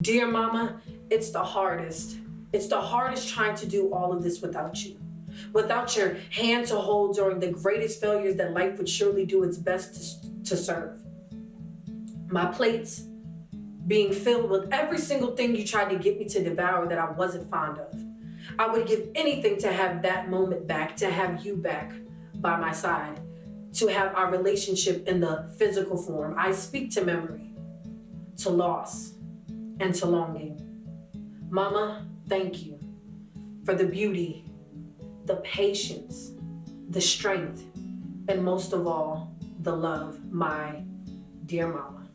Dear mama, it's the hardest. It's the hardest trying to do all of this without you. Without your hand to hold during the greatest failures that life would surely do its best to serve. My plates being filled with every single thing you tried to get me to devour that I wasn't fond of. I would give anything to have that moment back, to have you back by my side, to have our relationship in the physical form. I speak to memory, to loss, and to longing. Mama, thank you for the beauty, the patience, the strength, and most of all, the love, my dear mama.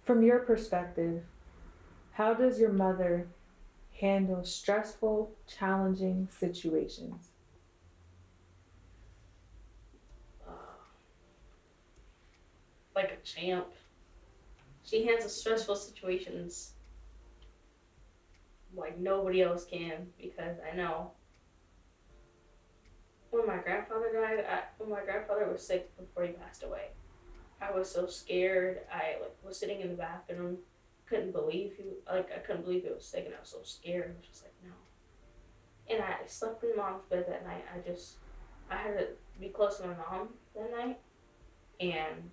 From your perspective, how does your mother handle stressful, challenging situations? Like a champ. She handles stressful situations like nobody else can, because I know when my grandfather died, when my grandfather was sick before he passed away, I was so scared. I was sitting in the bathroom, couldn't believe I couldn't believe he was sick, and I was so scared. I was just like, no. And I slept in mom's bed that night. I had to be close to my mom that night, and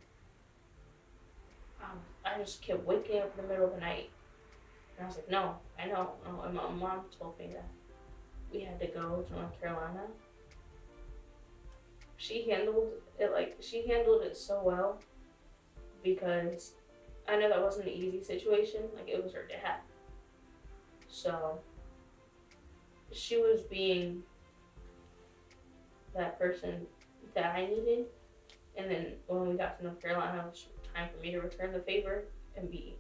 I just kept waking up in the middle of the night. And I was like, no, I know. No. And my mom told me that we had to go to North Carolina. She handled it so well, because I know that wasn't an easy situation. Like, it was her dad. So she was being that person that I needed. And then when we got to North Carolina, it was time for me to return the favor and be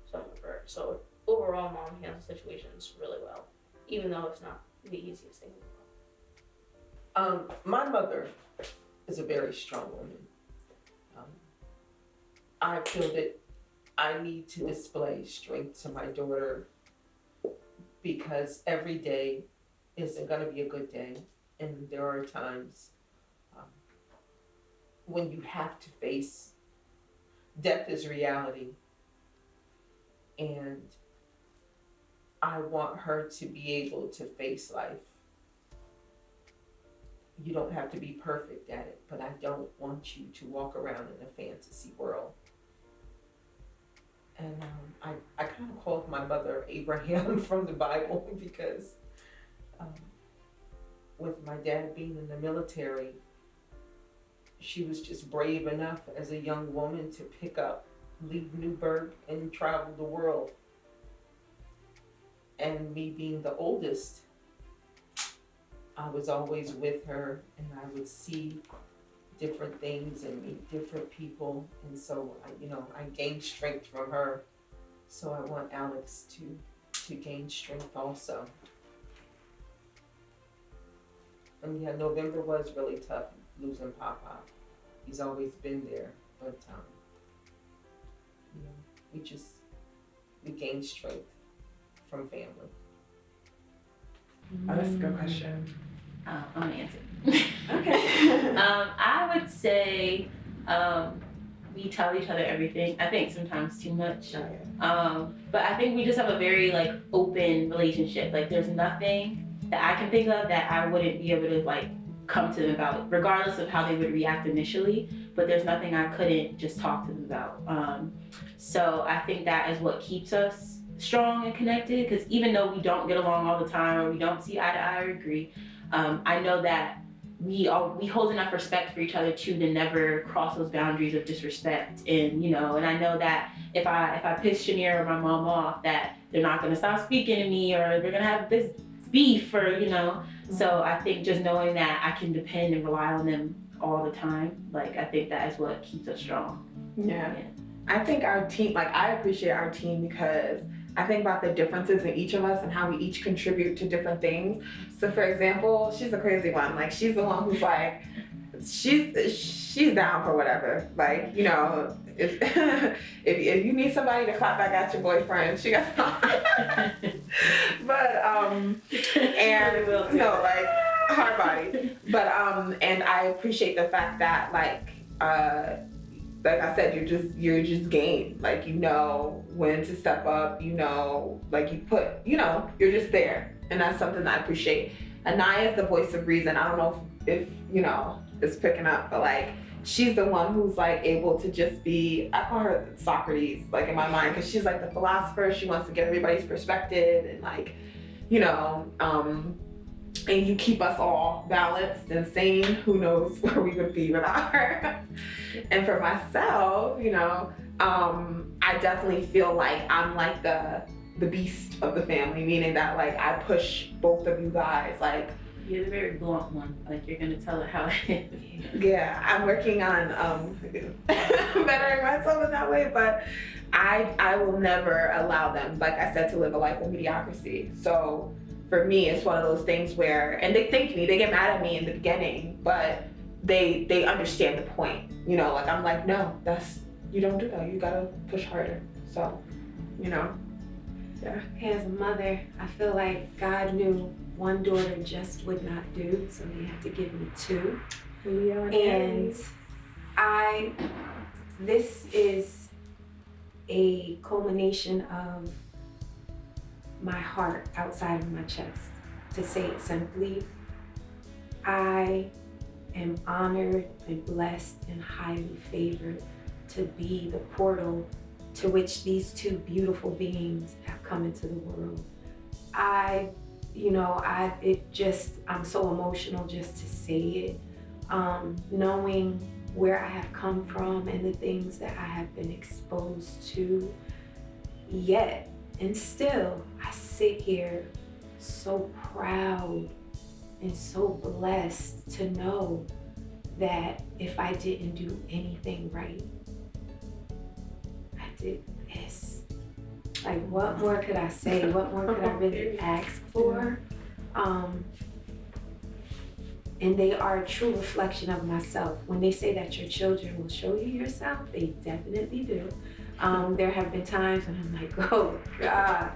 someone for her. So overall, mom handles situations really well, even though it's not the easiest thing in the world. My mother is a very strong woman. I feel that I need to display strength to my daughter, because every day isn't going to be a good day. And there are times when you have to face death is reality. And I want her to be able to face life. You don't have to be perfect at it, but I don't want you to walk around in a fantasy world. And I kind of called my mother Abraham from the Bible, because with my dad being in the military, she was just brave enough as a young woman to leave Newburgh and travel the world. And me being the oldest, I was always with her, and I would see different things and meet different people. And so, I gained strength from her. So I want Alex to gain strength also. And yeah, November was really tough, losing Papa. He's always been there, but we gained strength from family. Oh, that's a good question. I'm gonna answer. Okay. I would say we tell each other everything. I think sometimes too much. But I think we just have a very open relationship. There's nothing that I can think of that I wouldn't be able to come to them about, regardless of how they would react initially. But there's nothing I couldn't just talk to them about. So I think that is what keeps us strong and connected, because even though we don't get along all the time, or we don't see eye to eye or agree, I know that we hold enough respect for each other to never cross those boundaries of disrespect. And and I know that if I piss Shinyere or my mom off, that they're not gonna stop speaking to me, or they're gonna have this beef, or So I think just knowing that I can depend and rely on them all the time, I think that is what keeps us strong. Yeah. I think our team, I appreciate our team, because I think about the differences in each of us and how we each contribute to different things. So for example, she's a crazy one. She's the one who's she's down for whatever. Like, you know, if you need somebody to clap back at your boyfriend, she got but and no, like hard body. But and I appreciate the fact that like I said, you're just game. Like, you know when to step up, you know, like you're just there. And that's something that I appreciate. Aniyah is the voice of reason. I don't know if you know, it's picking up, but like she's the one who's like able to just be, I call her Socrates, like in my mind, because she's like the philosopher. She wants to get everybody's perspective and like, you know, and you keep us all balanced and sane. Who knows where we would be without her. And for myself, you know, I definitely feel like I'm like the beast of the family, meaning that like I push both of you guys. Like, you're the very blunt one. Like, you're gonna tell it how it is. Yeah, I'm working on bettering myself in that way, but I will never allow them, like I said, to live a life of mediocrity. So for me, it's one of those things where, and they thank me, they get mad at me in the beginning, but they understand the point. You know, like I'm like, no, you don't do that. You gotta push harder. So, you know, yeah. As a mother, I feel like God knew one daughter just would not do, so he had to give me two. And this is a culmination of my heart outside of my chest. To say it simply, I am honored and blessed and highly favored to be the portal to which these two beautiful beings have come into the world. I'm so emotional just to say it. Knowing where I have come from and the things that I have been exposed to, yet and still I sit here so proud and so blessed to know that if I didn't do anything right, I did this. Like, what more could I say? What more could I really ask for? And they are a true reflection of myself. When they say that your children will show you yourself, they definitely do. There have been times when I'm like, oh God,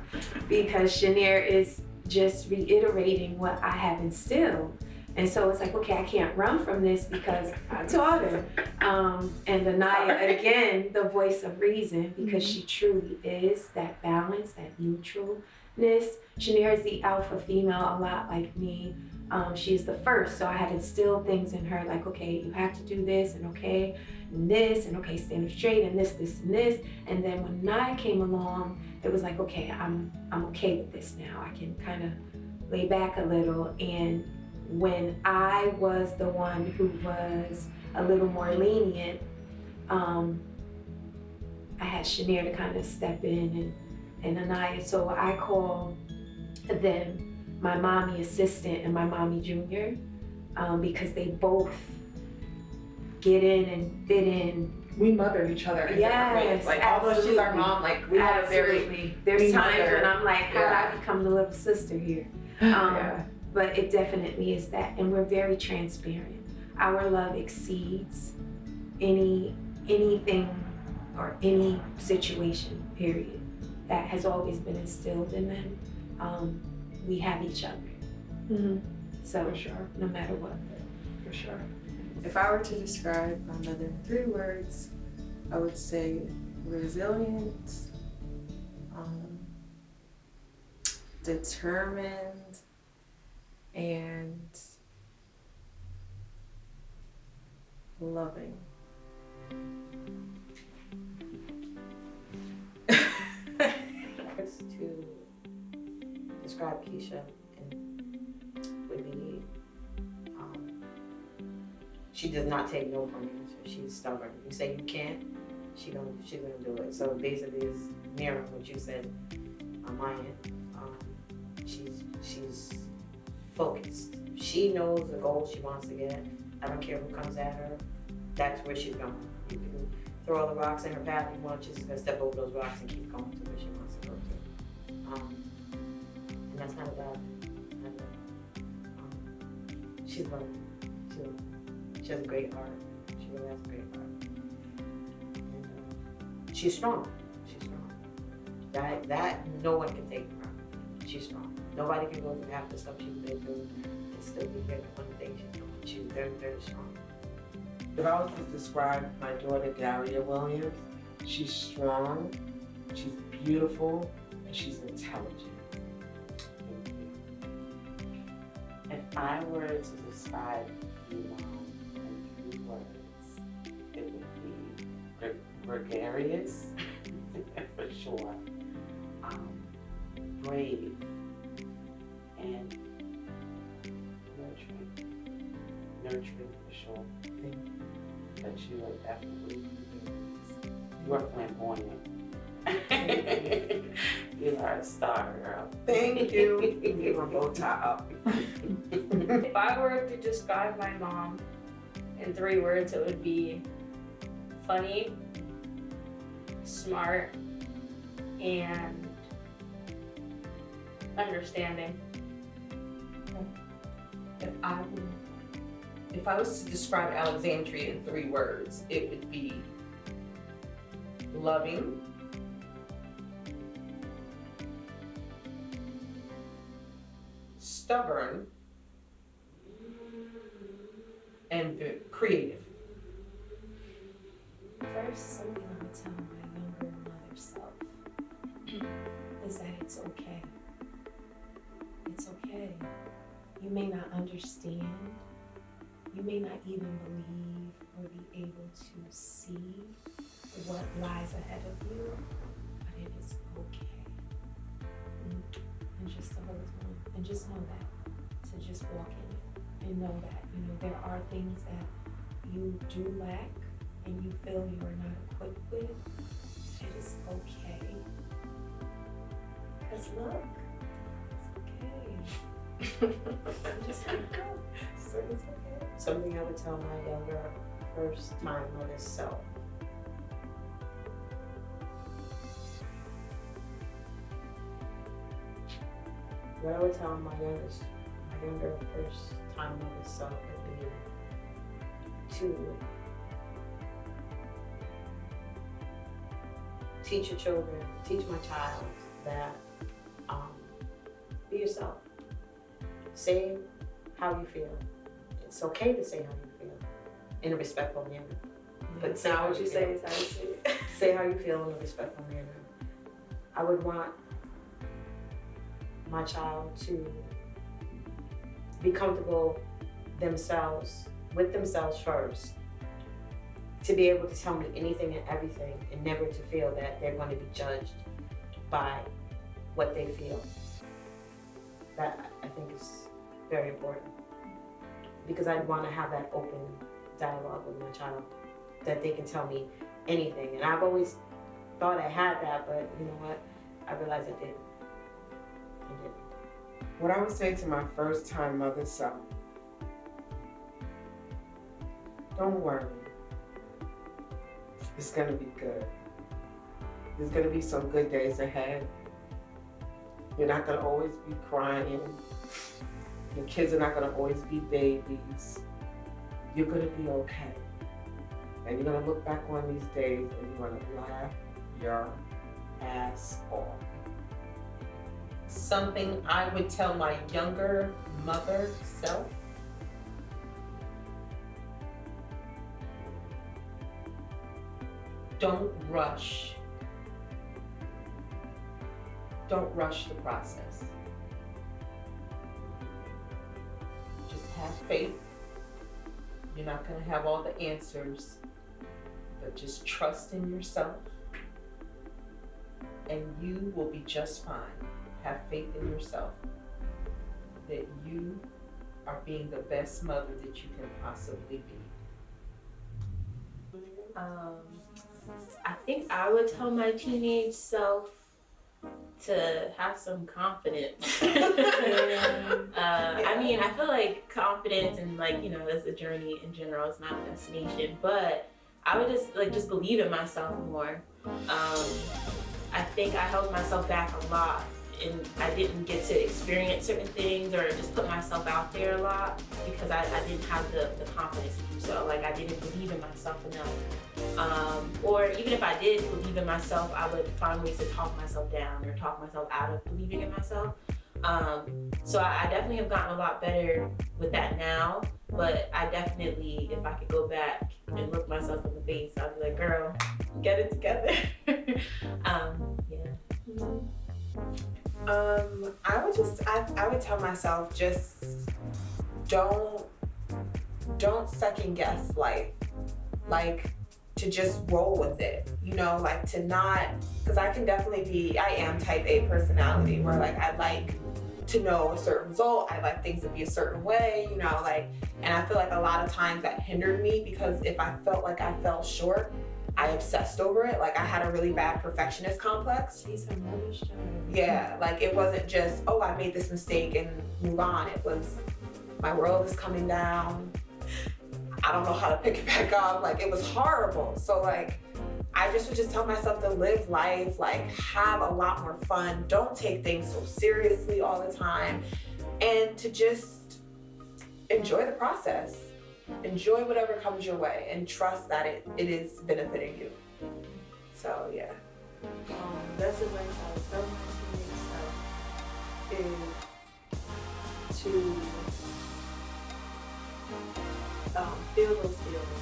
because Shinyere is just reiterating what I have instilled. And so it's like, okay, I can't run from this because I taught her. And Aniyah, again, the voice of reason, because she truly is that balance, that neutralness. Shinyere is the alpha female, a lot like me. She's the first, so I had instilled things in her like, okay, you have to do this, and okay, stand up straight, and this, and this. And then when Aniyah came along, it was like, okay, I'm okay with this now. I can kind of lay back a little. And when I was the one who was a little more lenient, I had Shinyere to kind of step in and Aniyah. So I call them my mommy assistant and my mommy junior, because they both get in and fit in. We mother each other in different ways. Like, although she's our mom, like we have a very. There's times when I'm like, how did I become the little sister here? But it definitely is that, and we're very transparent. Our love exceeds anything or any situation, period, that has always been instilled in them. We have each other. Mm-hmm. So, For sure. No matter what. For sure. If I were to describe my mother in 3 words, I would say resilient, determined, and loving. To describe Keisha would be, she does not take no for an answer. She's stubborn. You say you can't, she's gonna do it. So basically, it's mirroring what you said on my end. She's focused. She knows the goal she wants to get. I don't care who comes at her. That's where she's going. You can throw all the rocks in her path you want. She's gonna step over those rocks and keep going to where she wants to go to. And that's not about. She's loving. She has a great heart. She really has a great heart. And, she's strong. She's strong. That no one can take from her. She's strong. Nobody can go through half the stuff she's been through and still be here one thing she's doing. She's very, very strong. If I was to describe my daughter Darriyia Williams, she's strong, she's beautiful, and she's intelligent. If I were to describe you Mom, in 3 words, it would be gregarious, for sure, brave, and nurturing for sure. But you are definitely, you are flamboyant. You are a star, girl. Thank you. Give my bow tie up. If I were to describe my mom in 3 words, it would be funny, smart, and understanding. If I was to describe Alexandria in 3 words, it would be loving, stubborn, and creative. First, something I would tell my younger mother self is that it's okay. It's okay. You may not understand. You may not even believe or be able to see what lies ahead of you, but it is okay. And just to hold on, and just know that, to just walk in it, and know that, there are things that you do lack and you feel you are not equipped with. It is okay. Because look, it's okay. Just let it go. So it's okay. Something I would tell my younger first-time mother self. What I would tell my younger first-time mother self would be to teach your children, teach my child that be yourself. Say how you feel. It's okay to say how you feel in a respectful manner. But say how you say is how you say it. Say how you feel in a respectful manner. I would want my child to be comfortable with themselves first. To be able to tell me anything and everything and never to feel that they're going to be judged by what they feel. That I think is very important. Because I'd want to have that open dialogue with my child, that they can tell me anything. And I've always thought I had that, but you know what? I realized I didn't. What I would say to my first-time mother self, don't worry. It's gonna be good. There's gonna be some good days ahead. You're not gonna always be crying. Your kids are not gonna always be babies. You're gonna be okay. And you're gonna look back on these days and you're gonna laugh your ass off. Something I would tell my younger mother self. Don't rush. Don't rush the process. Just have faith. You're not going to have all the answers, but just trust in yourself and you will be just fine. Have faith in yourself that you are being the best mother that you can possibly be. I think I would tell my teenage self to have some confidence. I mean, I feel like confidence and it's a journey in general. It's not a destination, but I would just believe in myself more. I think I held myself back a lot and I didn't get to experience certain things or just put myself out there a lot because I didn't have the confidence to do so. Like I didn't believe in myself enough. Or even if I did believe in myself, I would find ways to talk myself down or talk myself out of believing in myself. So I definitely have gotten a lot better with that now, but I definitely, if I could go back and look myself in the face, I'd be like, girl, get it together. I would tell myself just don't second guess life. Like to just roll with it, you know, like to not, because I am type A personality where like I like to know a certain result, I like things to be a certain way, you know, like, and I feel like a lot of times that hindered me because if I felt like I fell short, I obsessed over it. Like I had a really bad perfectionist complex. Yeah, like it wasn't just, oh, I made this mistake and move on. It was, my world is coming down. I don't know how to pick it back up. Like it was horrible. So like, I just would just tell myself to live life, like have a lot more fun. Don't take things so seriously all the time. And to just enjoy the process. Enjoy whatever comes your way and trust that it is benefiting you. So yeah. Best advice I would tell my teenage self is to feel those feelings,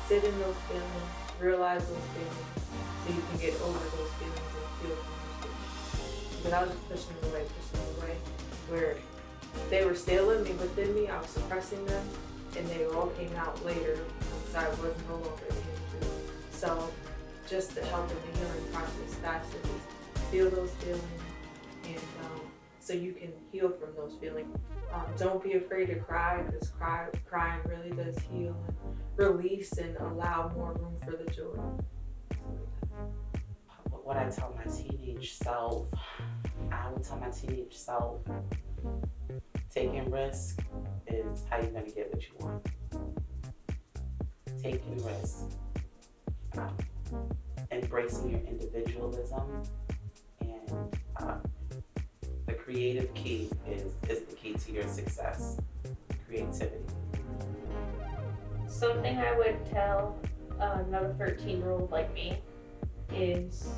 sit in those feelings, realize those feelings, so you can get over those feelings and feel from those feelings. But I was just pushing them away, where they were still in me, within me, I was suppressing them, and they all came out later once I was no longer a teenager. So just to help in the healing process, that's to just feel those feelings, and so you can heal from those feelings. Don't be afraid to cry, because crying really does heal and release and allow more room for the joy. What I tell my teenage self, I would tell my teenage self, taking risk is how you're gonna get what you want. Taking risk, embracing your individualism, and the creative key is the key to your success. Creativity. Something I would tell another 13-year-old like me is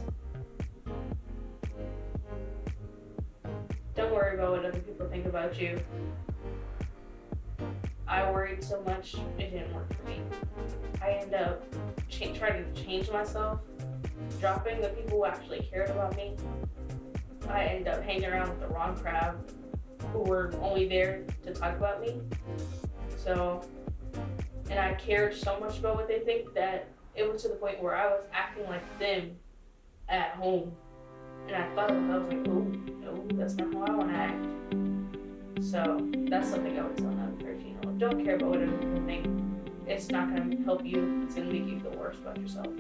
don't worry about what other people think about you. I worried so much, it didn't work for me. I ended up trying to change myself, dropping the people who actually cared about me. I ended up hanging around with the wrong crowd who were only there to talk about me. So, and I cared so much about what they think that it was to the point where I was acting like them at home. And I thought of it, I was like, oh, no, that's not how I want to act. So that's something I would tell another 13-year-old. Don't care about what other people think. It's not going to help you. It's going to make you feel worse about yourself.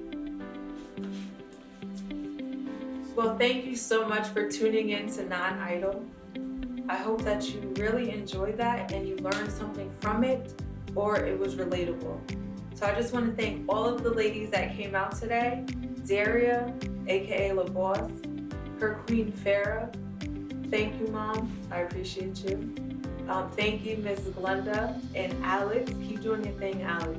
Well, thank you so much for tuning in to Non-Idol. I hope that you really enjoyed that and you learned something from it, or it was relatable. So I just want to thank all of the ladies that came out today. Darriyia, aka La Boss, her queen Farrah. Thank you, Mom. I appreciate you. Thank you, Ms. Glenda and Alex. Keep doing your thing, Alex.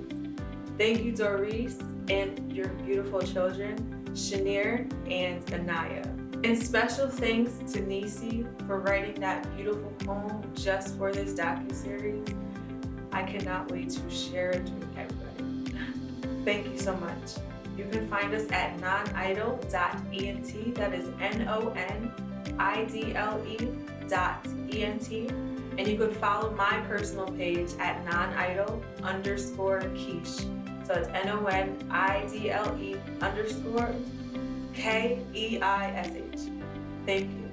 Thank you, Dorice, and your beautiful children, Shinyere and Aniyah. And special thanks to Neicy for writing that beautiful poem just for this docuseries. I cannot wait to share it with everybody. Thank you so much. You can find us at nonidle.ent, that is nonidle.ent, and you can follow my personal page at nonidle_Keish. So it's NONIDLE_KEISH. Thank you.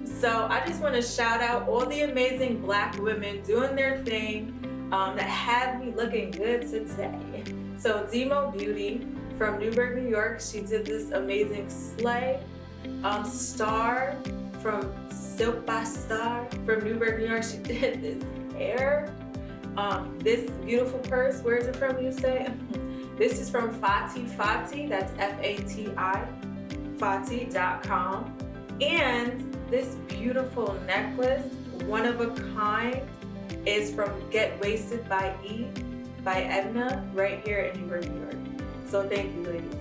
So I just want to shout out all the amazing Black women doing their thing that had me looking good today. So Demo Beauty from Newburgh, New York, she did this amazing slay. Star from Silk by Star from Newburgh, New York, she did this hair. This beautiful purse, where is it from, you say? This is from Fati, that's Fati, Fati.com. And this beautiful necklace, one of a kind, is from Get Wasted by E by Edna, right here in Newburgh, New York. So thank you, ladies.